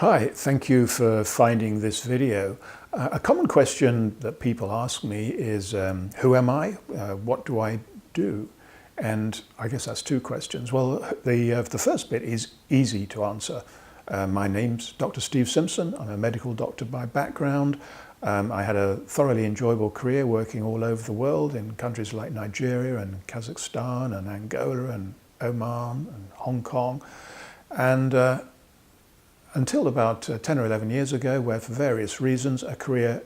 Hi, thank you for finding this video. A common question that people ask me is, who am I? What do I do? And I guess that's two questions. Well, the first bit is easy to answer. My name's Dr. Steve Simpson. I'm a medical doctor by background. I had a thoroughly enjoyable career working all over the world in countries like Nigeria and Kazakhstan and Angola and Oman and Hong Kong. And until about 10 or 11 years ago, where for various reasons a career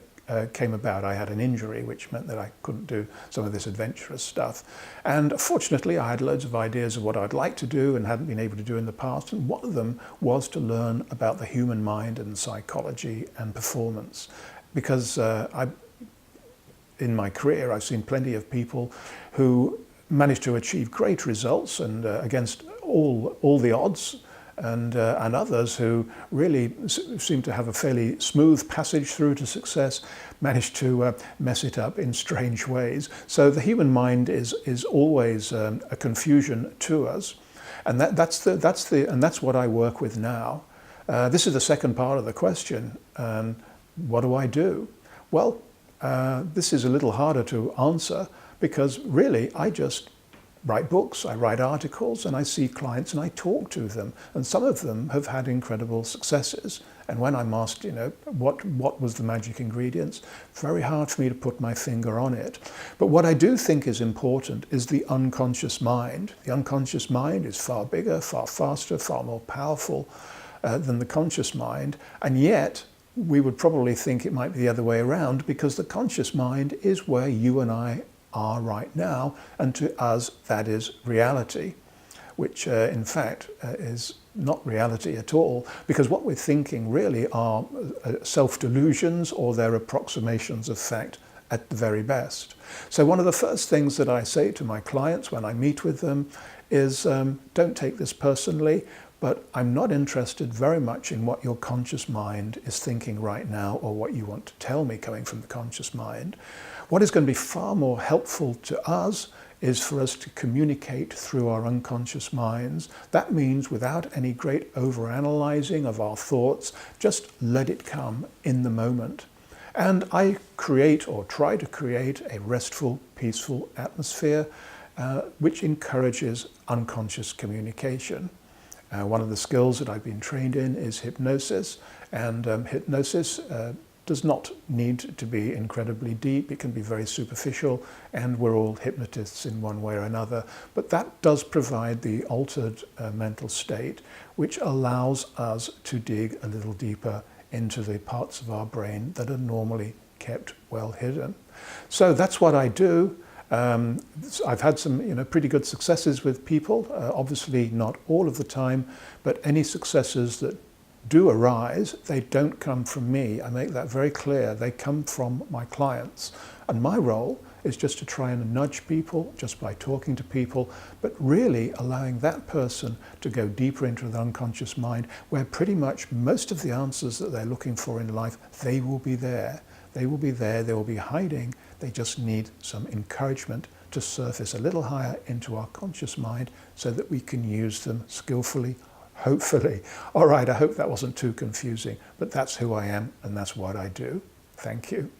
came about. I had an injury which meant that I couldn't do some of this adventurous stuff. And fortunately I had loads of ideas of what I'd like to do and hadn't been able to do in the past. And one of them was to learn about the human mind and psychology and performance. Because in my career I've seen plenty of people who managed to achieve great results and against all the odds, and others who really seem to have a fairly smooth passage through to success manage to mess it up in strange ways. So the human mind is always a confusion to us, and that's what I work with now. This is the second part of the question. What do I do? Well, this is a little harder to answer because really I just write books, I write articles, and I see clients and I talk to them. And some of them have had incredible successes. And when I'm asked, what was the magic ingredients, very hard for me to put my finger on it. But what I do think is important is the unconscious mind. The unconscious mind is far bigger, far faster, far more powerful than the conscious mind. And yet, we would probably think it might be the other way around, because the conscious mind is where you and I are right now, and to us that is reality, which in fact is not reality at all, because what we're thinking really are self-delusions, or they're approximations of fact at the very best. So one of the first things that I say to my clients when I meet with them is, don't take this personally, but I'm not interested very much in what your conscious mind is thinking right now or what you want to tell me coming from the conscious mind. What is going to be far more helpful to us is for us to communicate through our unconscious minds. That means without any great overanalyzing of our thoughts, just let it come in the moment. And I create, or try to create, a restful, peaceful atmosphere which encourages unconscious communication. One of the skills that I've been trained in is hypnosis, and hypnosis does not need to be incredibly deep. It can be very superficial, and we're all hypnotists in one way or another. But that does provide the altered mental state, which allows us to dig a little deeper into the parts of our brain that are normally kept well hidden. So that's what I do. I've had some pretty good successes with people, obviously not all of the time, but any successes that do arise, they don't come from me. I make that very clear. They come from my clients. And my role is just to try and nudge people just by talking to people, but really allowing that person to go deeper into the unconscious mind, where pretty much most of the answers that they're looking for in life, they will be there. They will be there, they will be hiding. They just need some encouragement to surface a little higher into our conscious mind so that we can use them skillfully, hopefully. All right, I hope that wasn't too confusing, but that's who I am and that's what I do. Thank you.